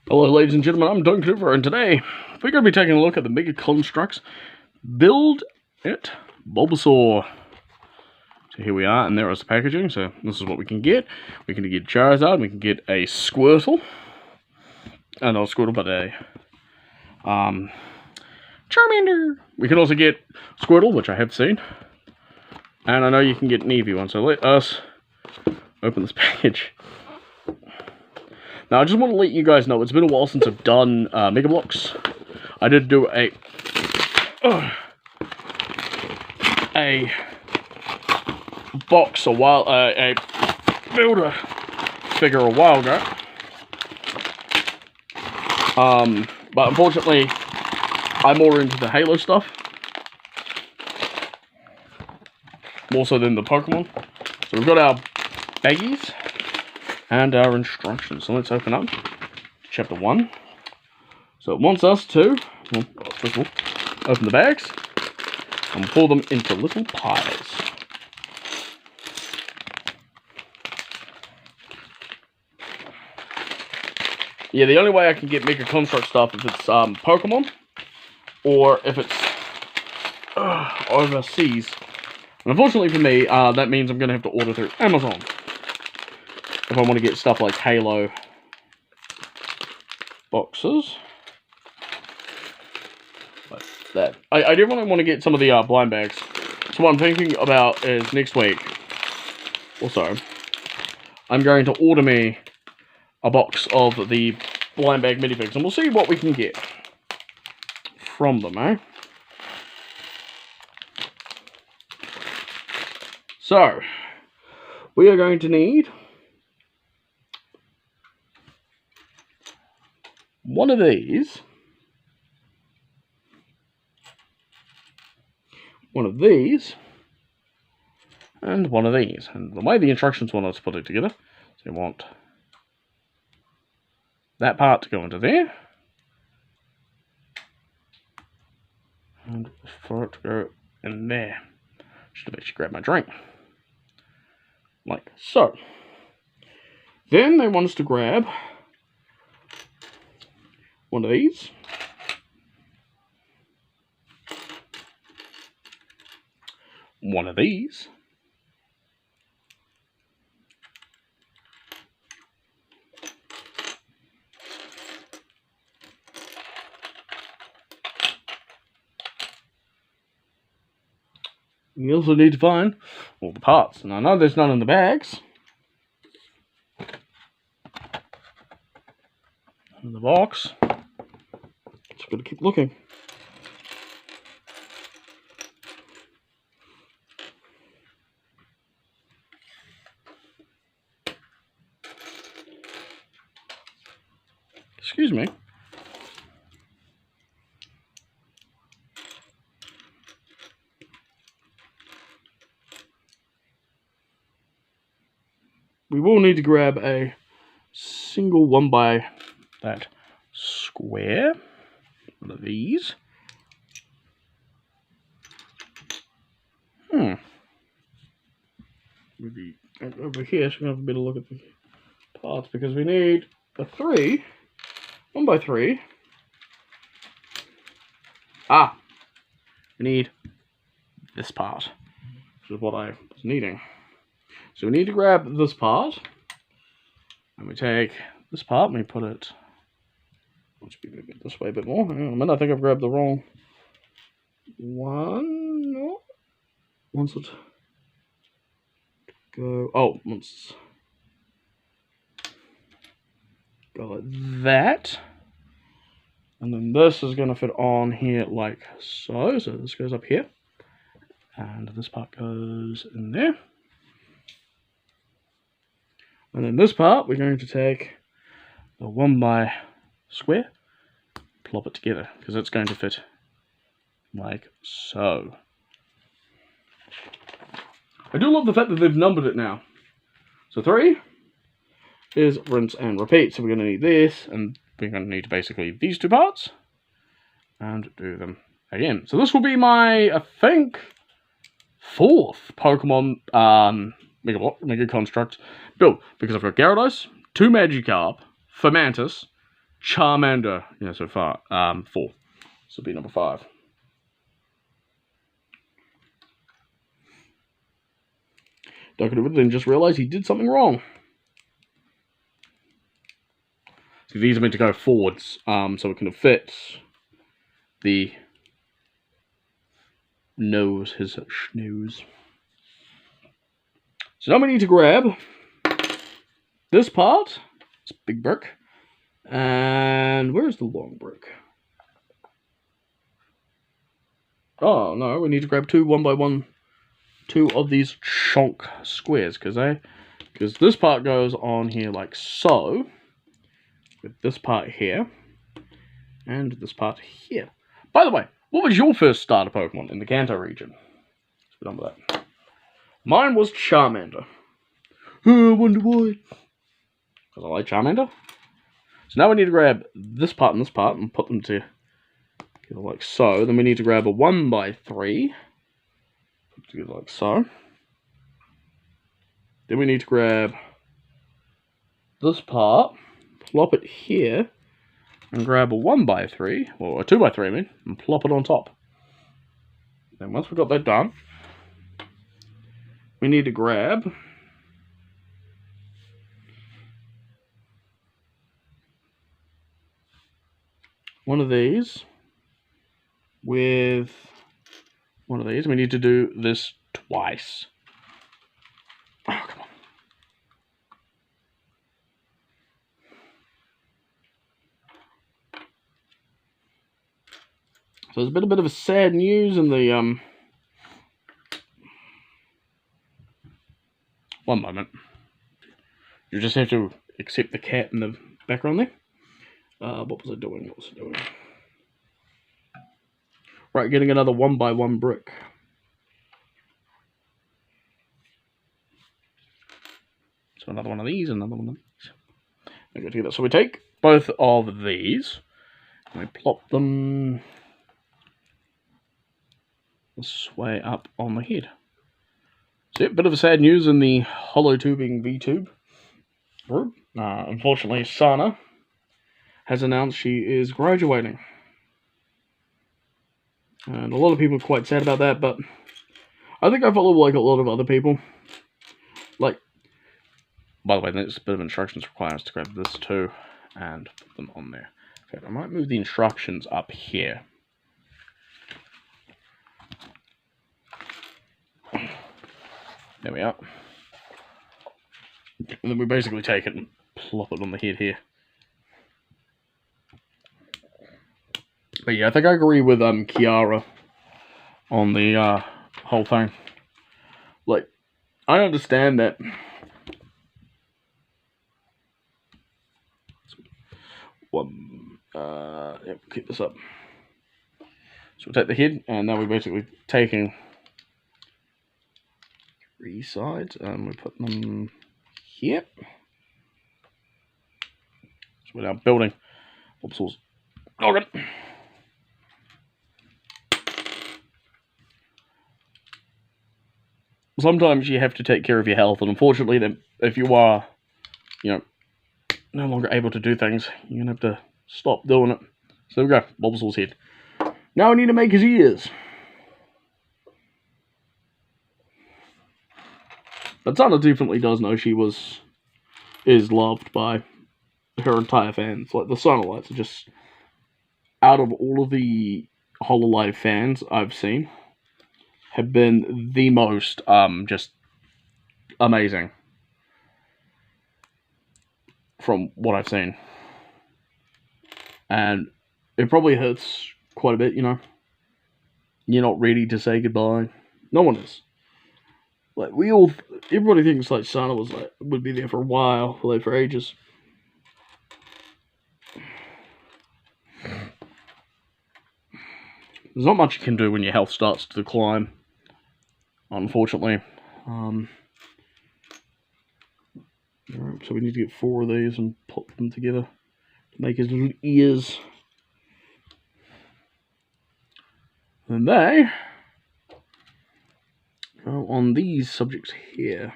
Hello ladies and gentlemen, I'm Duncan Cooper, and today we're going to be taking a look at the Mega Constructs Build It Bulbasaur. So here we are, and there is the packaging. So this is what we can get. We can get Charizard, we can get a Squirtle, not a Squirtle, but a Charmander. We can also get Squirtle, which I have seen, and I know you can get an Eevee one. So let us open this package. Now, I just want to let you guys know, it's been a while since I've done Mega Bloks. I did do a box a builder figure a while ago. But unfortunately, I'm more into the Halo stuff. More so than the Pokemon. So we've got our baggies and our instructions. So let's open up chapter 1. So it wants us to, first of all, open the bags and pour them into little piles. Yeah, the only way I can get Mega Construct stuff if it's Pokemon, or if it's overseas. And unfortunately for me, that means I'm going to have to order through Amazon if I want to get stuff like Halo boxes. Like that. I do want to get some of the blind bags. So what I'm thinking about is next week, also, I'm going to order me a box of the blind bag minifigs, and we'll see what we can get from them, eh? So, we are going to need one of these, one of these, and one of these. And the way the instructions want us to put it together, so you want that part to go into there, and for it to go in there. Should have actually grabbed my drink. Like so. Then they want us to grab one of these, one of these, you also need to find all the parts. And I know there's none in the bags. In the box. Just gotta keep looking. Excuse me. We will need to grab a single one by that square. One of these. Maybe over here, so we have a better look at the parts, because we need a 1 by 3. We need this part, which is what I was needing. So we need to grab this part, and we take this part and we put it, let's be moving this way a bit more. Hang on a minute, I think I've grabbed the wrong one. No. Once it go, once go like that. And then this is going to fit on here like so. So this goes up here. And this part goes in there. And then this part, we're going to take the 1 by square, plop it together, because it's going to fit like so. I do love the fact that they've numbered it now. So 3 is rinse and repeat. So we're going to need this, and we're going to need basically these 2 parts, and do them again. So this will be my, I think, 4th Pokemon Mega Construct build, because I've got Gyarados, 2 Magikarp, Fomantis, Charmander. Yeah, so far. 4. This will be number 5. Don't could have then just realised he did something wrong. So these are meant to go forwards, so it can fit the nose, his schnoz. So now we need to grab this part, this big brick, and where's the long brick? Oh no, we need to grab 2 1x1, 2 of these chonk squares, because this part goes on here like so, with this part here, and this part here. By the way, what was your first starter Pokemon in the Kanto region? Let's be done with that. Mine was Charmander. I wonder why. Because I like Charmander. So now we need to grab this part and this part and put them together like so. Then we need to grab a 1x3. Put it together like so. Then we need to grab this part, plop it here, and grab a 1x3, or a 2x3 I mean, and plop it on top. Then once we've got that done, we need to grab one of these with one of these. We need to do this twice. Oh, come on. So there's been a bit of a sad news in the one moment. You just have to accept the cat in the background there. What was I doing? What was I doing? Right, getting another 1x1 brick. So another one of these, another one of these. Okay, together. So we take both of these and we plop them this way up on the head. So yeah, bit of a sad news in the hollow tubing VTube group. Unfortunately, Sana has announced she is graduating. And a lot of people are quite sad about that, but I think I follow like a lot of other people. Like, by the way, there's a bit of instructions requires to grab this too and put them on there. Okay, I might move the instructions up here. There we are. And then we basically take it and plop it on the head here. But yeah, I think I agree with Kiara on the whole thing. Like, I understand that keep this up. So we take the head, and now we're basically taking 3 sides, and we put them here. So we're now building Bulbasaur's organ. Sometimes you have to take care of your health, and unfortunately, then if you are, no longer able to do things, you're gonna have to stop doing it. So there we go, Bulbasaur's head. Now I need to make his ears. But Sana definitely does know she is loved by her entire fans. Like, the Sonalites are just, out of all of the Hololive fans I've seen, have been the most, just amazing. From what I've seen. And it probably hurts quite a bit, You're not ready to say goodbye. No one is. Like, everybody thinks, like, Sana would be there for a while, like, for ages. There's not much you can do when your health starts to decline, unfortunately. So we need to get 4 of these and put them together to make his little ears. And they go on these subjects here.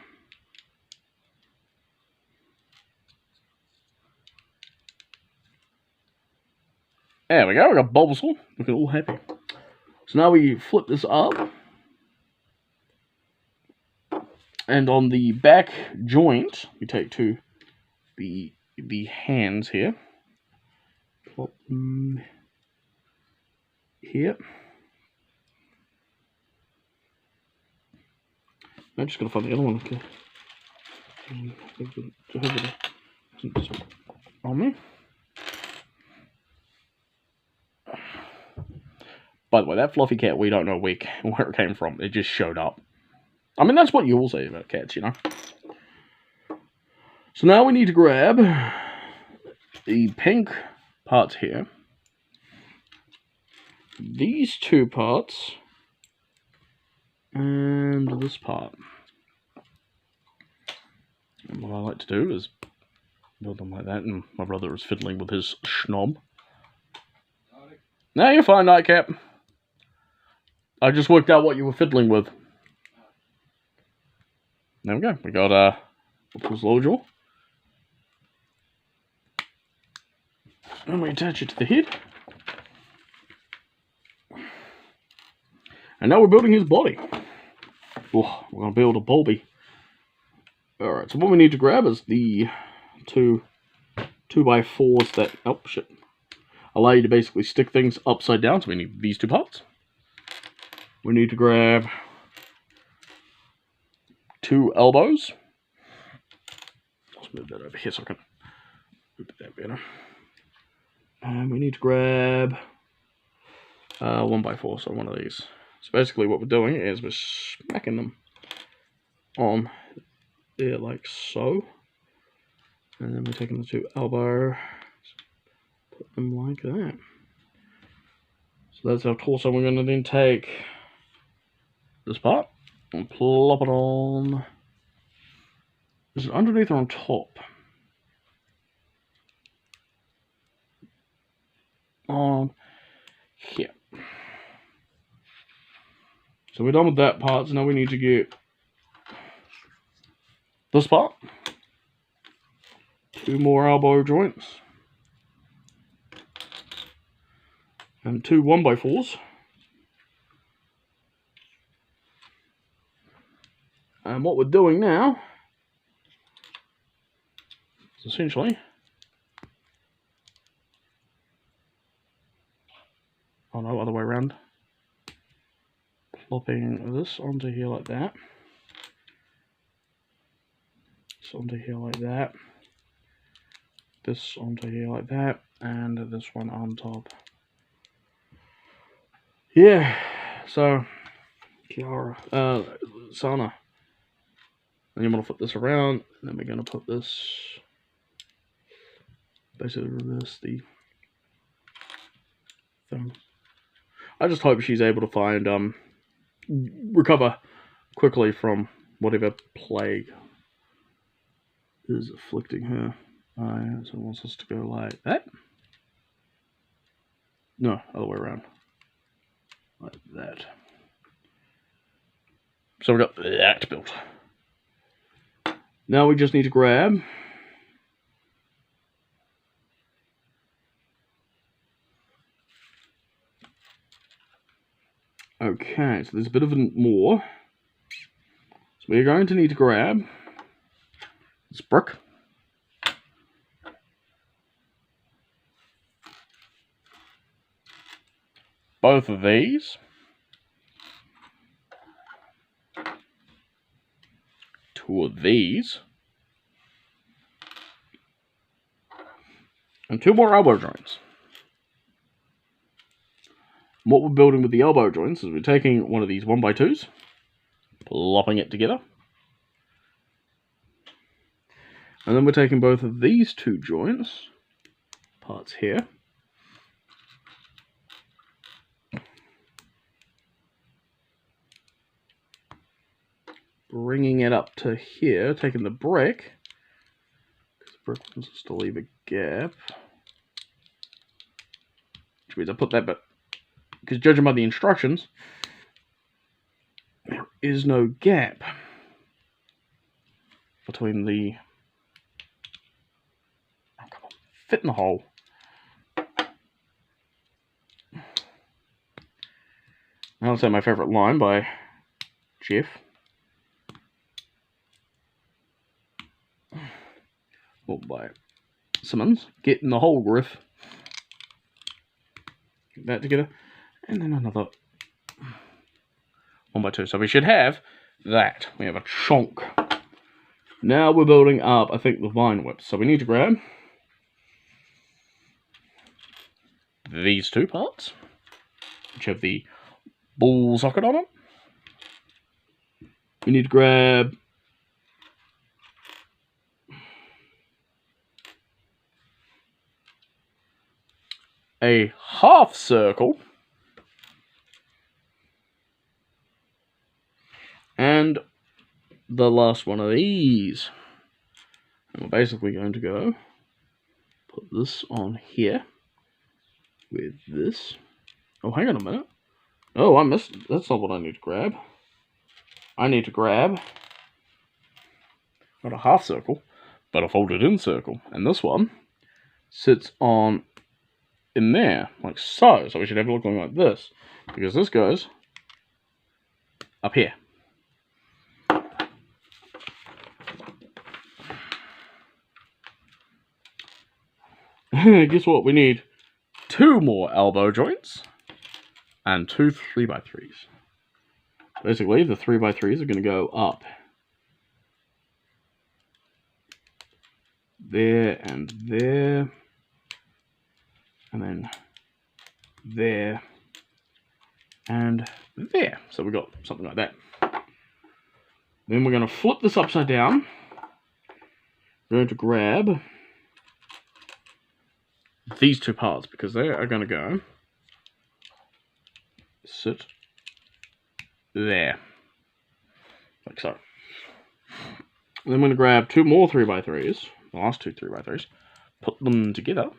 There we go, we got Bulbasaur, looking all happy. So now we flip this up. And on the back joint, we take the hands here. Plop them here. I'm just gonna find the other one. Okay. On me. By the way, that fluffy cat, we don't know where it came from. It just showed up. I mean, that's what you all say about cats, you know. So now we need to grab the pink parts here. These two parts. And this part. And what I like to do is build them like that, and my brother is fiddling with his schnob. No, you're fine, Nightcap. I just worked out what you were fiddling with. There we go. We got Pulse Lojaw. And we attach it to the head. And now we're building his body. Oh, we're going to build a Bulby. Alright, so what we need to grab is the two 2x4s that, oh shit, allow you to basically stick things upside down. So we need these two parts. We need to grab 2 elbows. Let's move that over here so I can move that better. And we need to grab 1x4, so one of these. So basically what we're doing is we're smacking them on there like so. And then we're taking the 2 elbow, put them like that. So that's our torso. We're going to then take this part and plop it on. Is it underneath or on top? On here. So we're done with that part, so now we need to get this part. 2 more elbow joints. And 2 1x4s. And what we're doing now is essentially oh no, other way around. Plopping this onto here like that. This onto here like that. This onto here like that. And this one on top. Yeah, so Sana. And you want to flip this around, and then we're going to put this, basically reverse the thing. I just hope she's able to find, recover quickly from whatever plague is afflicting her. So it wants us to go like that. No, other way around. Like that. So we got that built. Now we just need to grab okay, so there's a bit of more. So we're going to need to grab this brick. Both of these. 2 of these. And 2 more elbow joints. And what we're building with the elbow joints is we're taking one of these 1x2s, plopping it together. And then we're taking both of these 2 joints, parts here. Bringing it up to here, taking the brick, because the brick wants us to leave a gap. Which means I put that, but because judging by the instructions, there is no gap between the, oh, come on, fit in the hole. I'll say my favourite line by Jeff. Or by Simmons. Getting the whole riff. Get that together. And then another 1x2. So we should have that. We have a chunk. Now we're building up, I think, the vine whip. So we need to grab these two parts, which have the ball socket on it. We need to grab a half circle and the last one of these. And we're basically going to go put this on here with this. Oh, hang on a minute. Oh, I missed. That's not what I need to grab. I need to grab not a half circle, but a folded in circle. And this one sits on in there, like so. So we should have it looking like this, because this goes up here. Guess what? We need 2 more elbow joints and 2 3x3s. Basically, the 3x3s are going to go up there and there, and then there and there. So we've got something like that. Then we're going to flip this upside down. We're going to grab these 2 parts, because they are going to go sit there, like so. Then I'm going to grab 2 more 3x3s, the last 2 3x3s, put them together,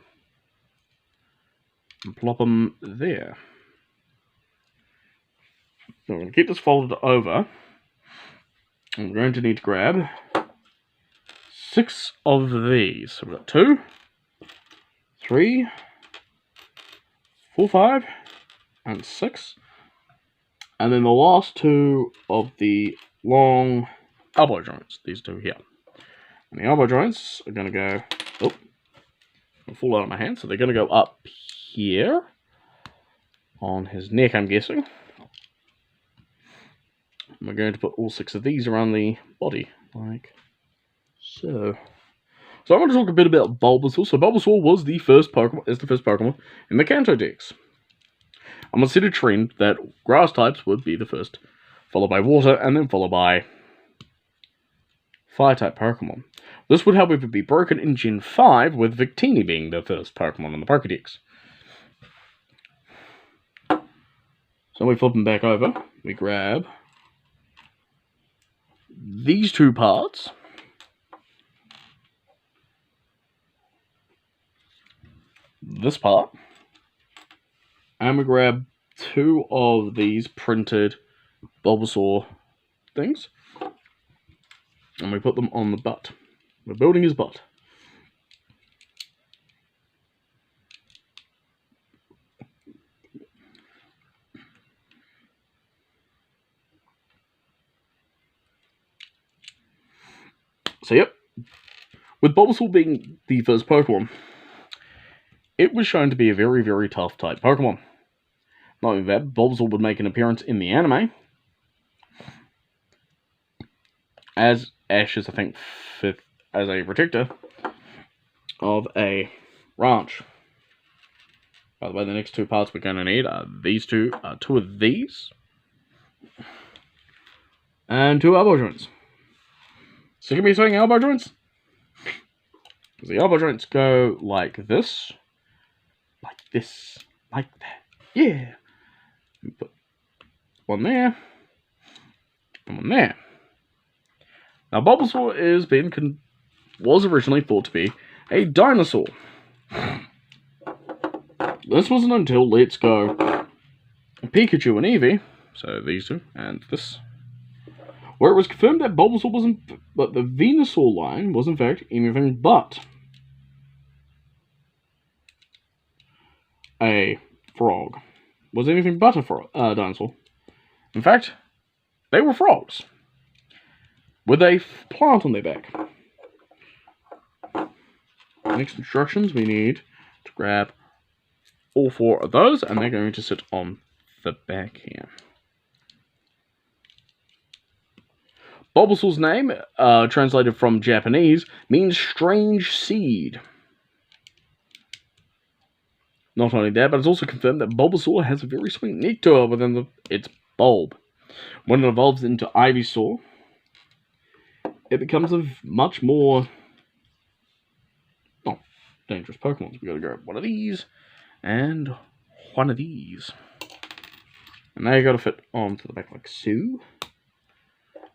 and plop them there. So we're going to keep this folded over, and we're going to need to grab 6 of these. So we've got 2, 3, 4, 5, and 6. And then the last 2 of the long elbow joints, these 2 here. And the elbow joints are going to go, oh, they'll fall out of my hand, so they're going to go up here on his neck, I'm guessing. And we're going to put all 6 of these around the body, like so. So I want to talk a bit about Bulbasaur. So Bulbasaur was the first Pokemon, in the Kanto Dex. I'm going to set a trend that grass types would be the first, followed by water, and then followed by fire type Pokemon. This would, however, be broken in Gen 5, with Victini being the first Pokemon in the Pokedex. So we flip them back over. We grab these 2 parts. This part, and we grab 2 of these printed Bulbasaur things, and we put them on the butt. We're building his butt. So yep, with Bulbasaur being the first Pokemon, it was shown to be a very, very tough type Pokemon. Not only that, Bulbasaur would make an appearance in the anime as Ash's, I think, 5th, as a protector of a ranch. By the way, the next 2 parts we're going to need are these 2 of these, and 2 elbow joints. So can we saying elbow joints? Because the elbow joints go like this. Like this, like that, yeah. And put one there, and one there. Now, Bulbasaur was originally thought to be a dinosaur. This wasn't until Let's Go Pikachu and Eevee, so these 2 and this, where it was confirmed that Bulbasaur wasn't, but the Venusaur line was in fact anything but a frog. Was anything but a dinosaur. In fact, they were frogs with a plant on their back. Next instructions, we need to grab all 4 of those, and they're going to sit on the back here. Bulbasaur's name, translated from Japanese, means strange seed. Not only that, but it's also confirmed that Bulbasaur has a very sweet nectar within its bulb. When it evolves into Ivysaur, it becomes a much more dangerous Pokemon. So we gotta grab one of these and one of these. And now you gotta fit onto the back like so.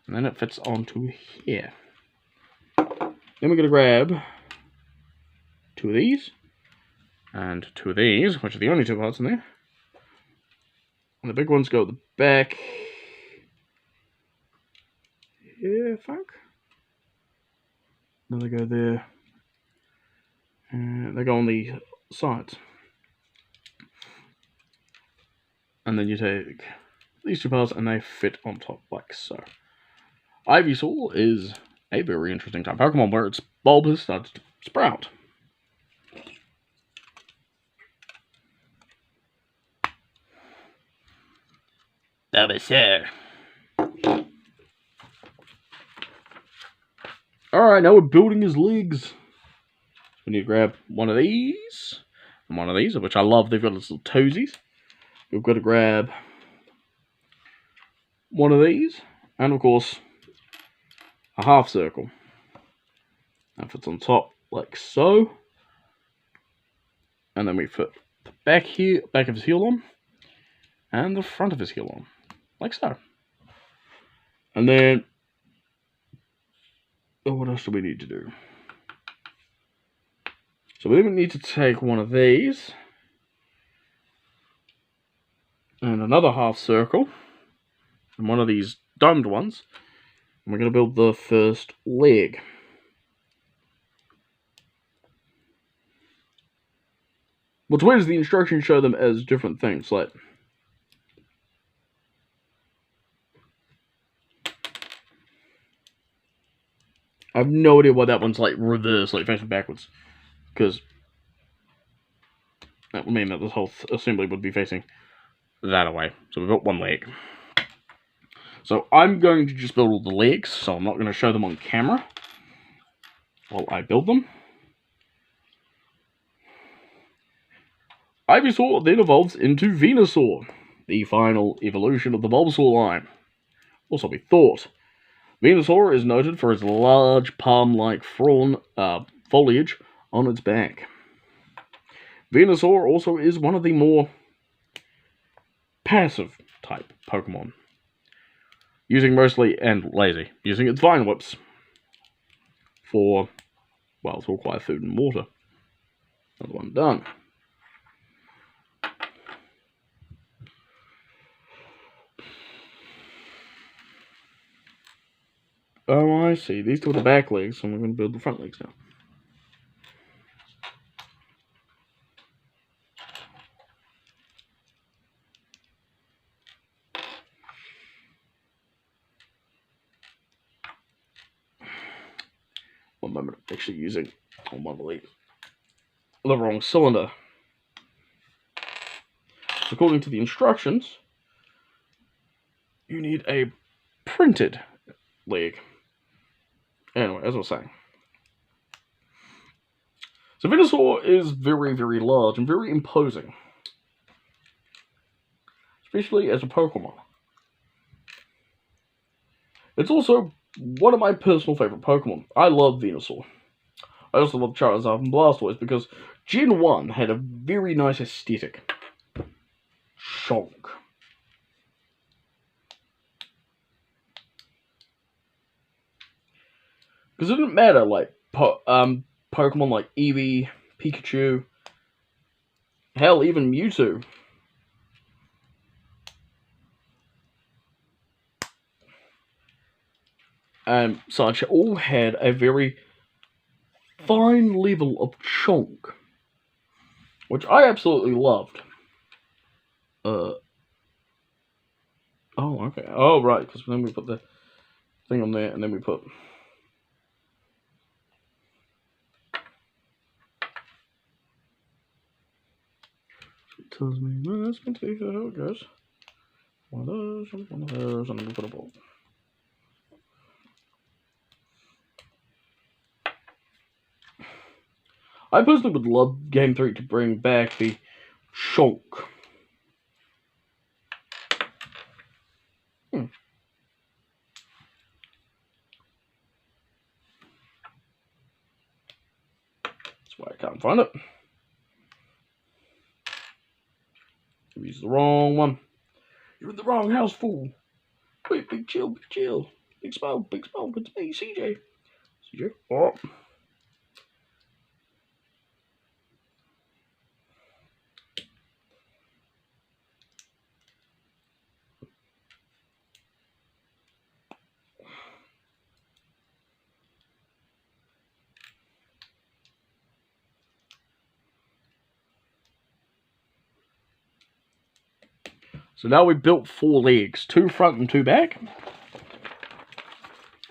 And then it fits onto here. Then we're gonna grab 2 of these and 2 of these, which are the only 2 parts in there. And the big ones go at the back. Here, I think. Then they go there. And they go on the sides. And then you take these 2 parts and they fit on top like so. Ivysaur is a very interesting type Pokemon where its bulb has started to sprout. Bulbasaur. Alright, now we're building his legs. We need to grab one of these and one of these, which I love. They've got little toesies. We've got to grab one of these, and of course, a half circle. That fits on top like so. And then we put the back of his heel on, and the front of his heel on, like so. And then, what else do we need to do? So we need to take one of these, and another half circle, and one of these domed ones, and we're going to build the first leg. What's weird is the instructions show them as different things, like I have no idea why that one's like reverse, like facing backwards, because that would mean that this whole assembly would be facing that away. So we've got one leg. So I'm going to just build all the legs, so I'm not going to show them on camera while I build them. Ivysaur then evolves into Venusaur, the final evolution of the Bulbasaur line. Also, we thought Venusaur is noted for its large palm-like foliage on its back. Venusaur also is one of the more passive type Pokemon, using its vine whips for, well, to acquire food and water. Another one done. Oh, I see. These 2 are the back legs, so we're going to build the front legs now. One moment, I'm actually using one of these the wrong cylinder. According to the instructions, you need a printed leg. Anyway, as I was saying. So Venusaur is very, very large and very imposing. Especially as a Pokemon. It's also one of my personal favorite Pokemon. I love Venusaur. I also love Charizard and Blastoise because Gen 1 had a very nice aesthetic. Shonk. Because it didn't matter, like, Pokemon like Eevee, Pikachu, hell, even Mewtwo. And such all had a very fine level of chonk, which I absolutely loved. Oh, Oh, okay. Oh, right, because then we put the thing on there, and then we put... It tells me, no, that's meant to be how it goes. One of those, and then we put a ball. I personally would love Game 3 to bring back the shonk. That's why I can't find it. I used the wrong one. You're in the wrong house, fool. Wait, big chill, big chill. Big smoke, it's me, CJ. CJ, oh. So now we've built 4 legs, 2 front and 2 back.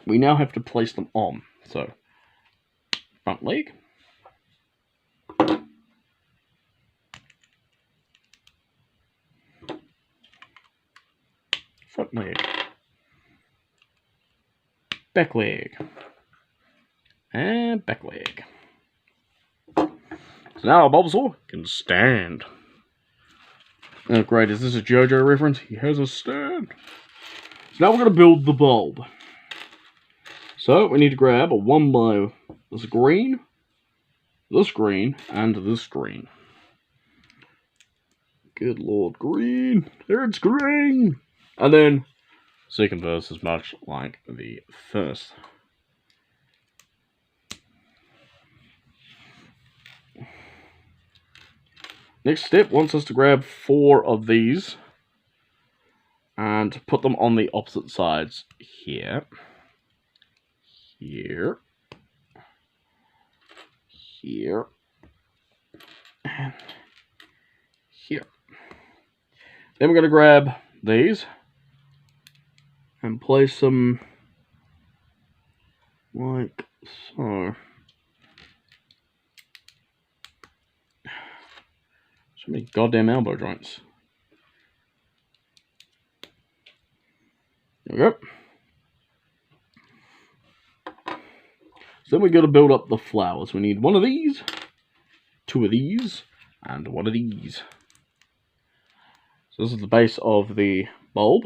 We now have to place them on. So, front leg. Front leg. Back leg. And back leg. So now our Bulbasaur can stand. Oh great, is this a JoJo reference? He has a stand. So now we're going to build the bulb. So we need to grab a 1 by this green, and this green. Good lord, green! It's green! And then, second verse is much like the first. Next step wants us to grab 4 of these and put them on the opposite sides here, here, here, and here. Then we're going to grab these and place them like so. So many goddamn elbow joints. There we go. So then we got to build up the flowers. We need 1 of these, 2 of these, and 1 of these. So this is the base of the bulb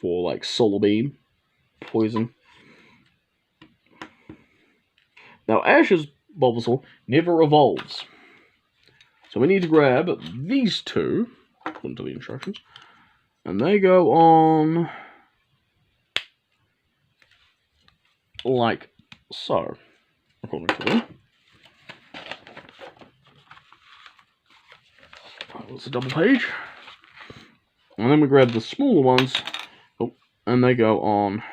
for like solar beam, poison. Now Ash's Bulbasaur never evolves. So we need to grab these 2, according to the instructions, and they go on like so, according to them. That was a double page. And then we grab the smaller ones, and they go on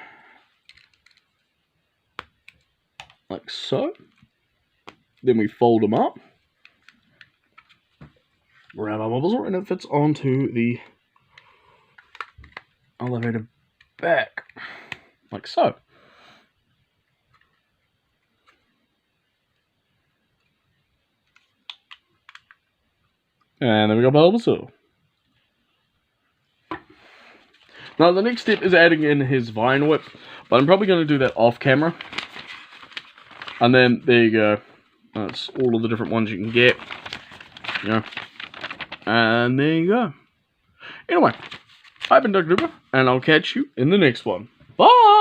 like so. Then we fold them up. Grab our Bulbasaur, and it fits onto the elevator back, like so. And then we got Bulbasaur. Now the next step is adding in his Vine Whip, but I'm probably going to do that off camera. And then there you go. That's all of the different ones you can get. You know. And there you go. Anyway, I've been Dr. Duper, and I'll catch you in the next one. Bye!